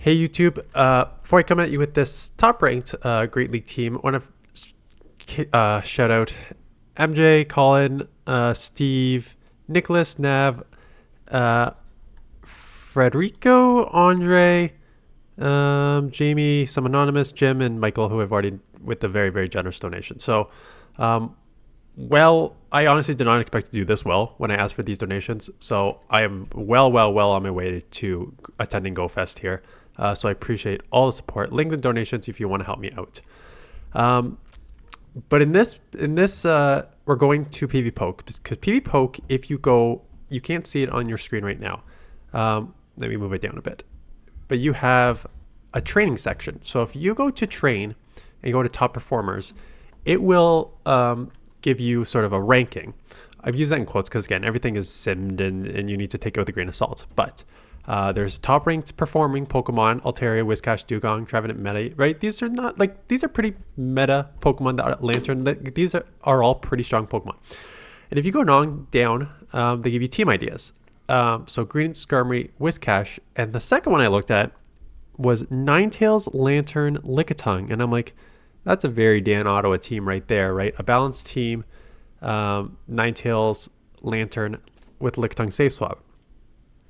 Hey YouTube, before I come at you with this top-ranked Great League team, I want to shout out MJ, Colin, Steve, Nicholas, Nav, uh, Frederico, Andre, Jamie, some anonymous, Jim, and Michael, who have already with the very, very generous donation. So, um, I honestly did not expect to do this well when I asked for these donations. So I am well on my way to attending GoFest here. So I appreciate all the support. Link the donations if you want to help me out. But in this, we're going to pvpoke because pvpoke, if you go, you can't see it on your screen right now. Let me move it down a bit. But you have a training section. So if you go to train and you go to top performers, it will give you sort of a ranking. I've used that in quotes because, again, everything is simmed and you need to take it with a grain of salt. But there's top ranked performing Pokemon, Altaria, Whiscash, Dugong, Trevenant, Meta, right? These are not these are pretty meta Pokemon. That Lanturn, these are all pretty strong Pokemon. And if you go on down, they give you team ideas. So Green, Skarmory, Whiscash, and the second one I looked at was Ninetales, Lanturn, Lickitung, and I'm like, that's a very Dan Ottawa team right there, right? A balanced team, Ninetales, Lanturn with Lickitung Safe Swap.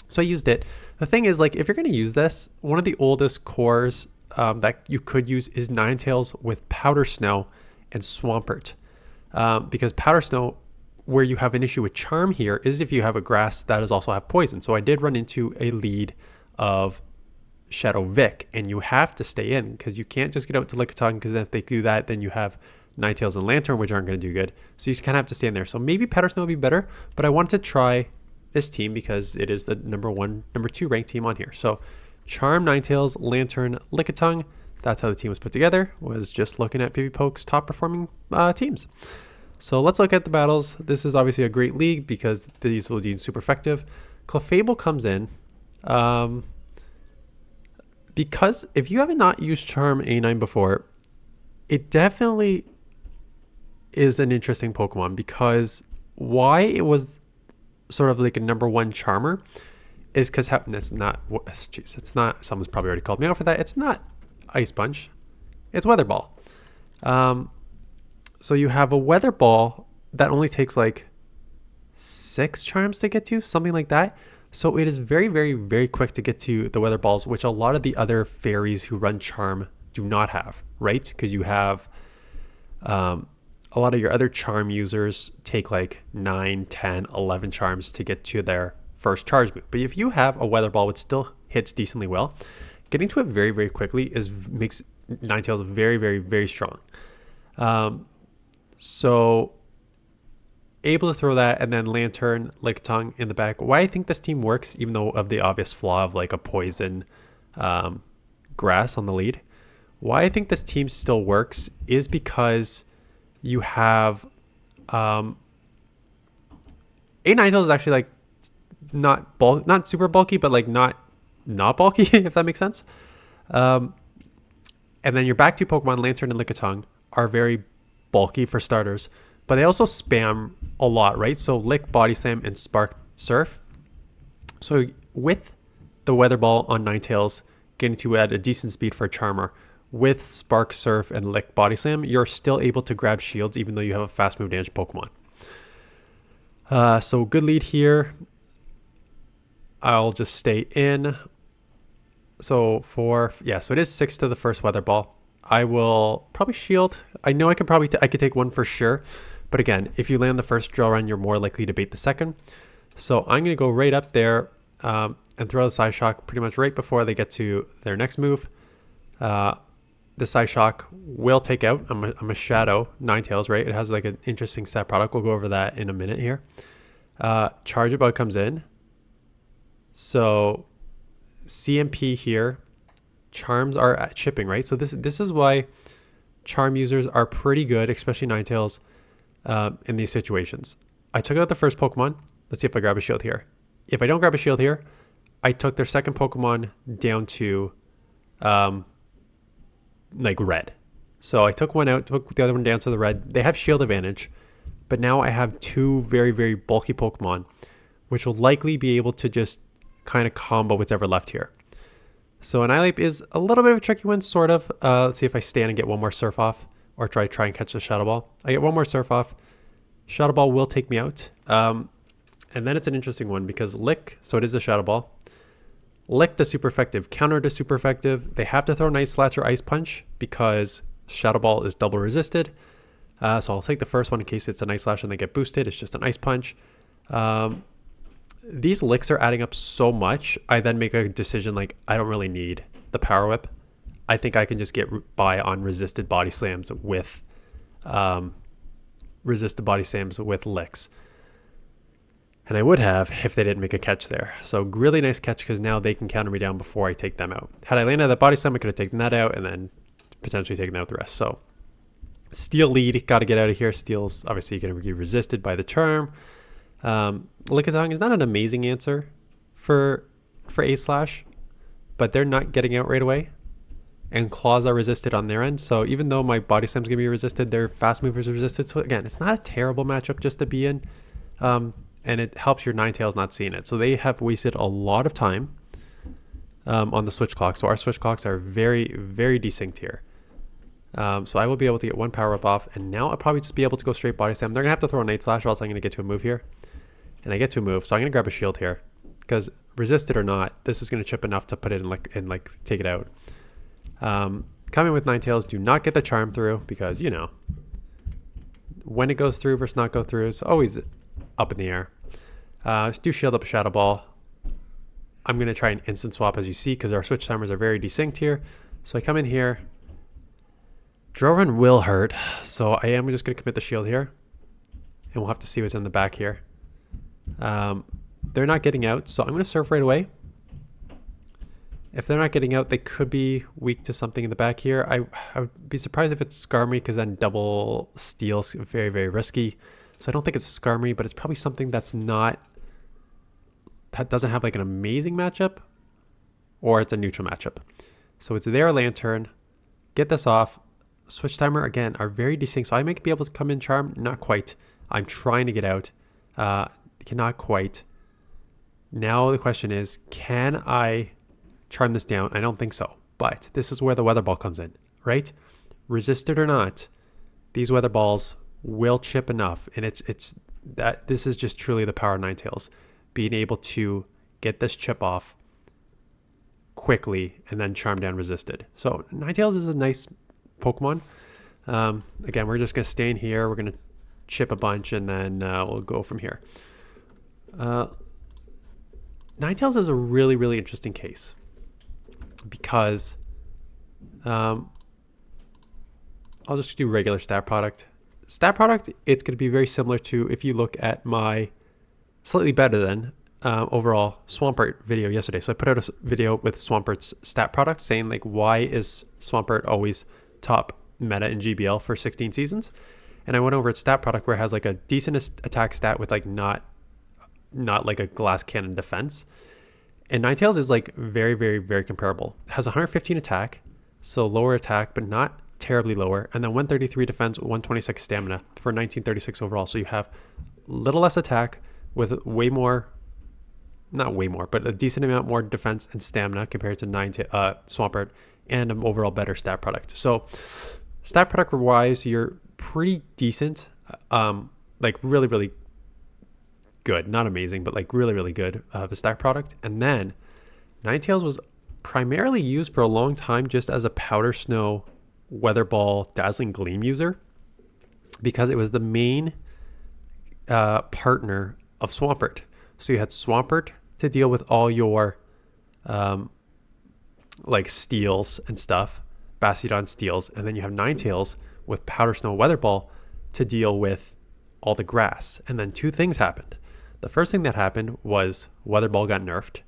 So I used it. The thing is, like, if you're going to use this, one of the oldest cores that you could use is Ninetales with Powder Snow and Swampert. Because Powder Snow, where you have an issue with Charm here, is if you have a grass that does also have poison. So I did run into a lead of Shadow Vic, and you have to stay in because you can't just get out to Lickitung, because if they do that, then you have Ninetales and Lanturn, which aren't going to do good. So you just kind of have to stay in there. So maybe Powder Snow would be better, but I wanted to try this team because it is the number 2 ranked team on here. So Charm, Ninetales, Lanturn, Lickitung. That's how the team was put together, was just looking at pvpoke's top performing teams. So let's look at the battles. This is obviously a great league because these will be super effective. Clefable comes in. Because if you have not used Charm A9 before, it definitely is an interesting Pokemon, because why it was sort of like a number 1 charmer is because it's not, someone's probably already called me out for that. It's not Ice Punch, it's Weather Ball. So you have a Weather Ball that only takes like 6 charms to get to, something like that. So it is very quick to get to the Weather Balls, which a lot of the other fairies who run Charm do not have, right? Because you have a lot of your other Charm users take like 9, 10, 11 charms to get to their first charge move. But if you have a Weather Ball which still hits decently well, getting to it very quickly makes Ninetales very strong. So able to throw that, and then Lanturn, Lickitung in the back. Why I think this team works, even though of the obvious flaw of like a poison grass on the lead, why I think this team still works is because you have A9 is actually like not super bulky, but like not bulky, if that makes sense. And then your back 2 Pokemon, Lanturn and Lickitung, are very bulky for starters, but they also spam a lot, right? So Lick, Body Slam, and Spark Surf. So with the Weather Ball on Ninetales, getting to at a decent speed for a Charmer, with Spark Surf and Lick, Body Slam, you're still able to grab shields even though you have a fast move damage Pokemon. So good lead here. I'll just stay in. So so it is 6 to the first Weather Ball. I will probably shield. I know I could take one for sure. But again, if you land the first drill run, you're more likely to bait the second. So I'm going to go right up there and throw the Psy Shock pretty much right before they get to their next move. The Psy Shock will take out. I'm a Shadow Ninetales, right? It has like an interesting stat product. We'll go over that in a minute here. Charge About comes in. So CMP here. Charms are at chipping, right? So this is why Charm users are pretty good, especially Ninetales, in these situations. I took out the first Pokemon. Let's see if I grab a shield here. If I don't grab a shield here, I took their second Pokemon down to like red. So I took one out, took the other one down to the red. They have shield advantage, but now I have 2 very bulky Pokemon, which will likely be able to just kind of combo whatever left here. So Annihilate is a little bit of a tricky one, sort of. Let's see if I stand and get one more Surf off, or try and catch the Shadow Ball. I get one more Surf off. Shadow Ball will take me out. And then it's an interesting one because Lick, so it is a Shadow Ball. Lick the super effective, counter to super effective. They have to throw Night Slash or Ice Punch because Shadow Ball is double resisted. So I'll take the first one in case it's a Night Slash and they get boosted. It's just an Ice Punch. These licks are adding up so much. I then make a decision like, I don't really need the Power Whip. I think I can just get by on resisted body slams with licks. And I would have if they didn't make a catch there. So really nice catch because now they can counter me down before I take them out. Had I landed that body slam, I could have taken that out and then potentially taken out the rest. So Steel lead, got to get out of here. Steel's obviously going to be resisted by the charm. Lickitung is not an amazing answer for A-Slash, but they're not getting out right away. And claws are resisted on their end. So even though my body slam's going to be resisted, their fast movers are resisted. So again, it's not a terrible matchup just to be in. And it helps your Ninetales not seeing it. So they have wasted a lot of time on the switch clock. So our switch clocks are very, very desynced here. So I will be able to get one power up off, and now I'll probably just be able to go straight body slam. They're gonna have to throw a Night Slash, or else I'm gonna get to a move here, and I get to a move. So I'm gonna grab a shield here, because resisted or not, this is gonna chip enough to put it in like take it out. Coming with Ninetales, do not get the charm through because you know when it goes through versus not go through is always up in the air. Do shield up a Shadow Ball. I'm gonna try an instant swap as you see because our switch timers are very desynced here. So I come in here. Drill Run will hurt, so I am just going to commit the shield here. And we'll have to see what's in the back here. They're not getting out, so I'm going to surf right away. If they're not getting out, they could be weak to something in the back here. I would be surprised if it's Skarmory, because then double steal's very, very risky. So I don't think it's Skarmory, but it's probably something that doesn't have like an amazing matchup, or it's a neutral matchup. So it's their Lanturn. Get this off. Switch timer again are very distinct, so I might be able to come in charm. Not quite. I'm trying to get out. Cannot quite. Now the question is, can I charm this down? I don't think so, but this is where the weather ball comes in, right? Resisted or not, these weather balls will chip enough, and it's that this is just truly the power of Ninetales, being able to get this chip off quickly and then charm down resisted. So Ninetales is a nice Pokemon. Again, we're just going to stay in here. We're going to chip a bunch and then we'll go from here. Ninetales is a really, really interesting case because I'll just do regular stat product. Stat product, it's going to be very similar to if you look at my slightly better than overall Swampert video yesterday. So I put out a video with Swampert's stat product saying like, why is Swampert always top meta in GBL for 16 seasons? And I went over its stat product where it has like a decent attack stat with like not like a glass cannon defense. And Ninetales is like very, very, very comparable. It has 115 attack, so lower attack, but not terribly lower. And then 133 defense, 126 stamina for 1936 overall. So you have little less attack with way more, not way more, but a decent amount more defense and stamina compared to Swampert, and an overall better stat product. So stat product wise, you're pretty decent, like really, really good, not amazing, but like really, really good of a stat product. And then Ninetales was primarily used for a long time just as a Powder Snow, Weather Ball, Dazzling Gleam user, because it was the main partner of Swampert. So you had Swampert to deal with all your like steals and stuff, Bastiodon steals, and then you have Ninetales with Powder Snow, Weather Ball to deal with all the grass. And then two things happened. The first thing that happened was Weather Ball got nerfed.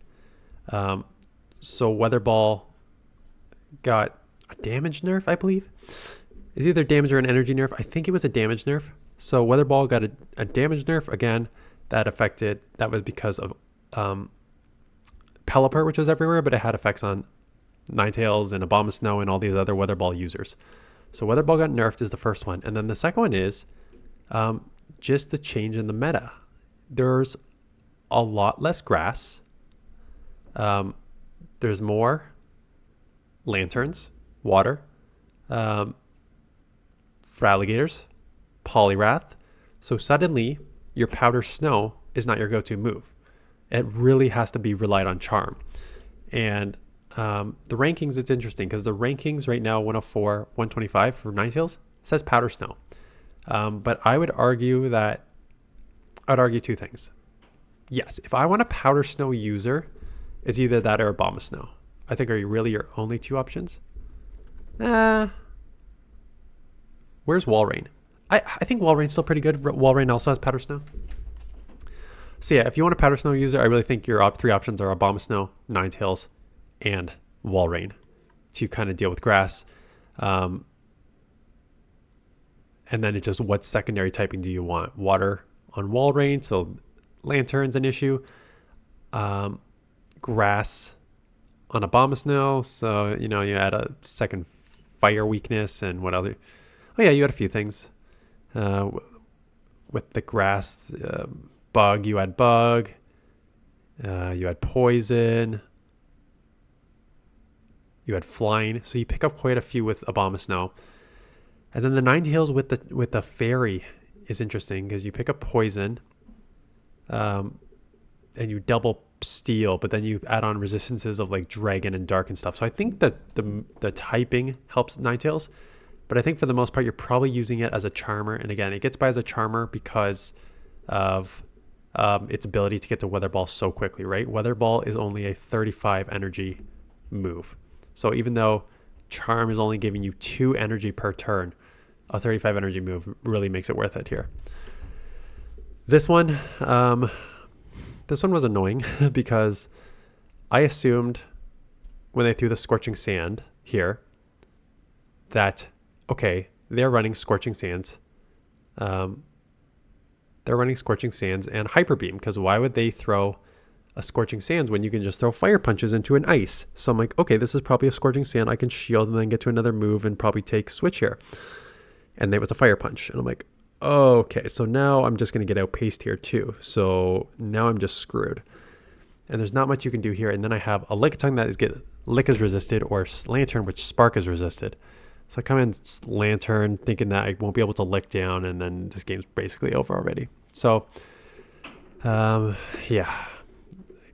So Weather Ball got a damage nerf, I believe. It's either damage or an energy nerf. I think it was a damage nerf. So Weather Ball got a damage nerf. Again, that was because of Pelipper, which was everywhere, but it had effects on Ninetales and Abomasnow and all these other Weather Ball users. So Weather Ball got nerfed is the first one. And then the second one is just the change in the meta. There's a lot less grass. There's more lanturns, water, um, for alligators, Poliwrath. So suddenly your powder snow is not your go-to move. It really has to be relied on charm. And the rankings, it's interesting because the rankings right now, 104, 125 for Ninetales says powder snow. But I'd argue two things. Yes, if I want a powder snow user, it's either that or a bomb of snow. I think are really your only two options. Where's Walrein? I think Walrein's still pretty good. Walrein also has powder snow. So yeah, if you want a powder snow user, I really think your three options are a bomb of snow, Ninetales, and Walrein to kind of deal with grass. And then it's just what secondary typing do you want? Water on Walrein, so Lanturn's an issue. Grass on Abomasnow, so you add a second fire weakness and what other? Oh yeah, you had a few things. With the grass, bug, you had bug. You had poison. You had flying, so you pick up quite a few with Abomasnow. And then the Ninetales with the fairy is interesting because you pick up poison, and you double steel, but then you add on resistances of like dragon and dark and stuff. So I think that the typing helps Ninetales, but I think for the most part you're probably using it as a charmer. And again, it gets by as a charmer because of its ability to get to Weather Ball so quickly, right? Weather Ball is only a 35 energy move. So even though Charm is only giving you 2 energy per turn, a 35 energy move really makes it worth it here. This one was annoying because I assumed when they threw the Scorching Sand here that, okay, they're running Scorching Sands. They're running Scorching Sands and Hyper Beam, because why would they throw a Scorching Sands when you can just throw Fire Punches into an Ice? So I'm like, okay, this is probably a Scorching Sand. I can shield and then get to another move and probably take Switch here. And it was a Fire Punch. And I'm like, okay, so now I'm just going to get outpaced here too. So now I'm just screwed. And there's not much you can do here. And then I have a lickitung that is Lick is resisted, or Lanturn, which Spark is resisted. So I come in Lanturn thinking that I won't be able to lick down, and then this game's basically over already. So, yeah.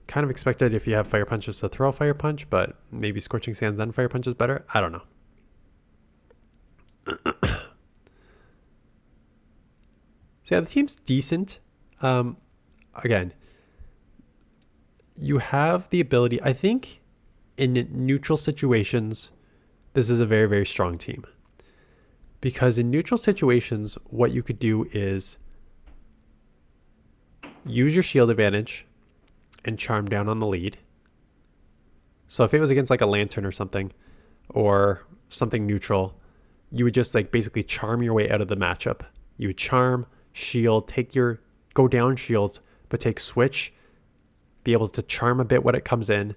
Kind of expected if you have Fire Punches to throw a Fire Punch, but maybe Scorching Sands then Fire Punch is better. I don't know. So yeah, the team's decent. Again, you have the ability, I think in neutral situations, this is a very, very strong team. Because in neutral situations, what you could do is use your shield advantage and charm down on the lead. So if it was against like a Lanturn or something neutral, you would just like basically charm your way out of the matchup. You would charm, shield, go down shields, but take switch, be able to charm a bit when it comes in,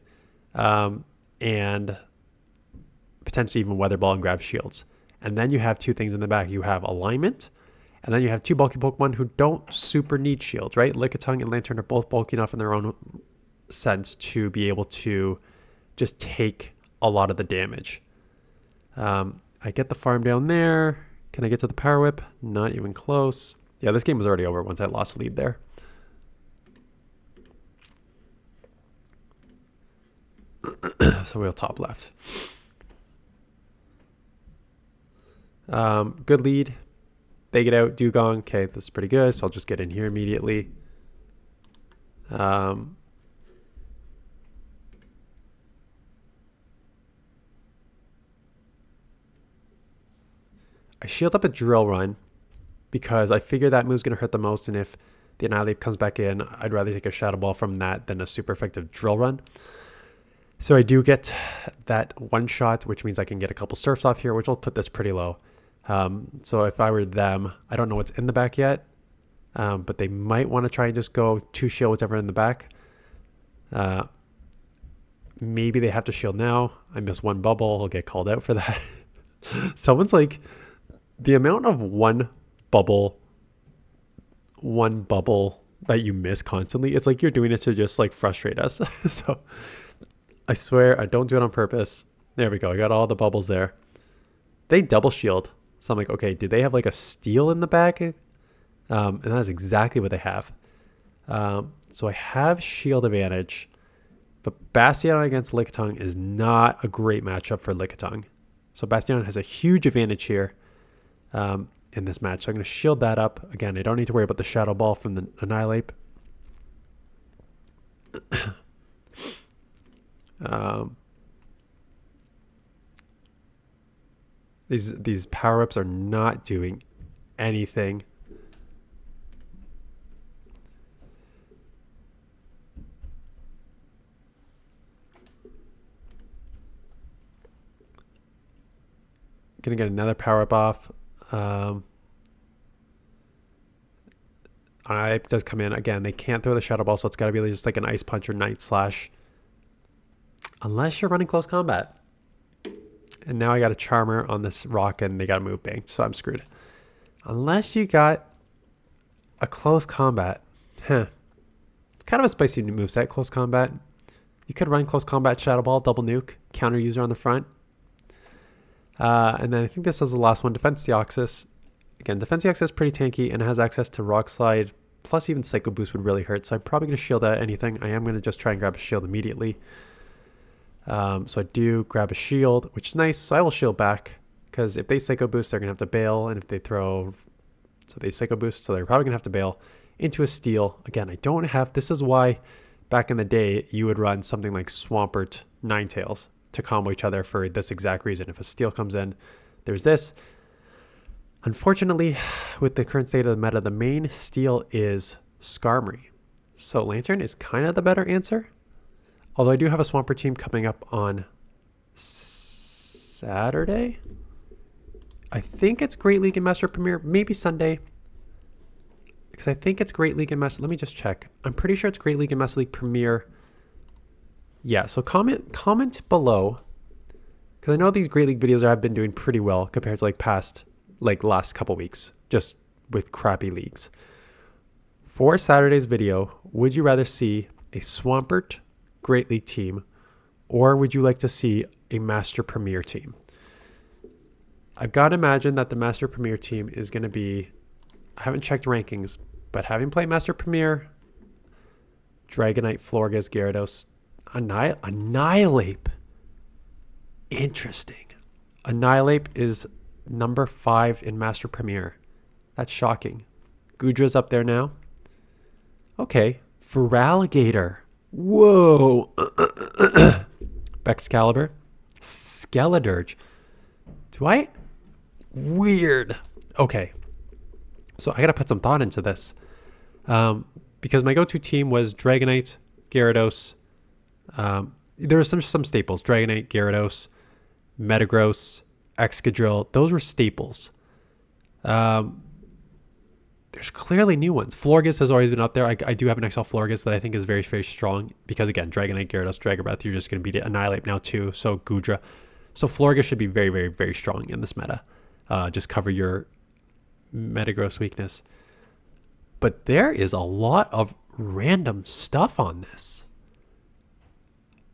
and potentially even Weather Ball and grab shields. And then you have 2 things in the back. You have alignment, and then you have 2 bulky Pokemon who don't super need shields, right? Lickitung and Lanturn are both bulky enough in their own sense to be able to just take a lot of the damage. I get the farm down there. Can I get to the Power Whip? Not even close. Yeah, this game was already over once I lost lead there. So we'll top left. Good lead. They get out. Dugong. Okay, this is pretty good. So I'll just get in here immediately. I shield up a Drill Run because I figure that move's going to hurt the most. And if the Annihilate comes back in, I'd rather take a Shadow Ball from that than a super effective Drill Run. So I do get that one shot, which means I can get a couple Surfs off here, which will put this pretty low. So if I were them, I don't know what's in the back yet, but they might want to try and just go 2 shield whatever in the back. Maybe they have to shield now. I miss 1 bubble. I'll get called out for that. Someone's like, the amount of one bubble that you miss constantly, it's like you're doing it to just like frustrate us. So I swear I don't do it on purpose. There we go. I got all the bubbles there. They double shield. So I'm like, okay, do they have like a steal in the back? And that's exactly what they have. So I have shield advantage, but Bastion against Lickitung is not a great matchup for Lickitung. So Bastion has a huge advantage here in this match. So I'm going to shield that up. Again, I don't need to worry about the Shadow Ball from the Annihilate. These power-ups are not doing anything. Gonna get another power-up off. It does come in. Again, they can't throw the Shadow Ball, so it's got to be just like an Ice Punch or Night Slash. Unless you're running close combat. And now I got a Charmer on this rock and they got a move banked, so I'm screwed. Unless you got a close combat. It's kind of a spicy moveset, close combat. You could run close combat Shadow Ball, double nuke, counter user on the front. And then I think this is the last one, Defense Deoxys. Again, Defense Deoxys is pretty tanky and it has access to Rock Slide, plus even Psycho Boost would really hurt. So I'm probably going to shield at anything. I am going to just try and grab a shield immediately. So I do grab a shield, which is nice. So I will shield back because if they Psycho Boost, they're going to have to bail. And if they throw, so they Psycho Boost, so they're probably going to have to bail into a steal. Again, I don't have, this is why back in the day you would run something like Swampert Ninetales to combo each other for this exact reason. If a steal comes in, there's this. Unfortunately, with the current state of the meta, the main steal is Skarmory. So Lanturn is kind of the better answer. Although I do have a Swampert team coming up on Saturday. I think it's Great League and Master Premier, maybe Sunday. Because I think it's Great League and Master, let me just check. I'm pretty sure it's Great League and Master League Premier. Yeah, so comment below. Because I know these Great League videos have been doing pretty well compared to like last couple weeks, just with crappy leagues. For Saturday's video, would you rather see a Swampert Great League team, or would you like to see a Master Premier team? I've got to imagine that the Master Premier team is going to be, I haven't checked rankings, but having played Master Premier, Dragonite, Florges, Gyarados, Annihilate. Interesting. Annihilate is number 5 in Master Premier. That's shocking. Gudra's up there now. Okay. Feraligatr. Whoa. Excalibur. Skeledirge. Weird. Okay. So I got to put some thought into this. Because my go-to team was Dragonite, Gyarados. There were some staples. Dragonite, Gyarados, Metagross, Excadrill. Those were staples. There's clearly new ones. Florges has always been up there. I do have an XL Florges that I think is very, very strong. Because again, Dragonite, Gyarados, Dragon Breath, you're just going to beat it. Annihilate now too. So Gudra. So Florges should be very, very, very strong in this meta. Just cover your Metagross weakness. But there is a lot of random stuff on this.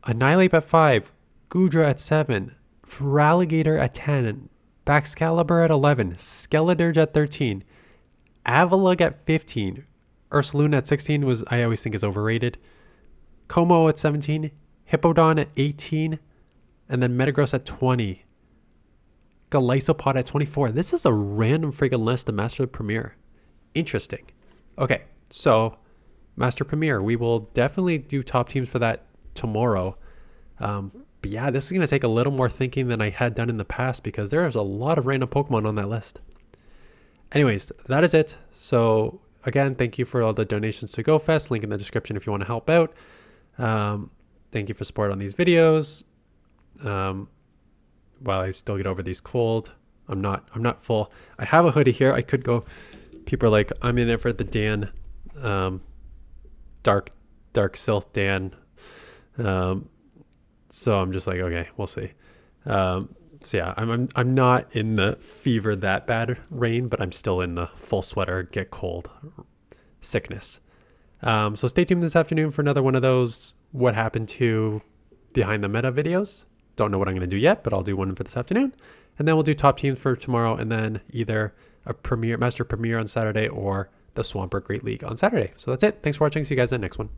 Annihilate at 5, Gudra at 7, Feraligatr at 10, Baxcalibur at 11, Skeledirge at 13, Avalugg at 15, Ursaluna at 16 was, I always think, is overrated, Como at 17, Hippowdon at 18, and then Metagross at 20, Golisopod at 24. This is a random freaking list of Master Premier. Interesting. Okay, so Master Premier, we will definitely do top teams for that tomorrow. But yeah, this is going to take a little more thinking than I had done in the past because there's a lot of random Pokemon on that list. Anyways, that is it. So again, thank you for all the donations to GoFest. Link in the description if you want to help out. Thank you for support on these videos. While I still get over these cold, I'm not full. I have a hoodie here. I could go. People are like, I'm in it for the Dan, dark silk Dan. So I'm just like, okay, we'll see. So yeah, I'm not in the fever that bad rain, but I'm still in the full sweater, get cold sickness. So stay tuned this afternoon for another one of those what happened to behind the meta videos. Don't know what I'm going to do yet, but I'll do one for this afternoon. And then we'll do top teams for tomorrow, and then either a Master Premier on Saturday or the Swampert Great League on Saturday. So that's it. Thanks for watching. See you guys in the next one.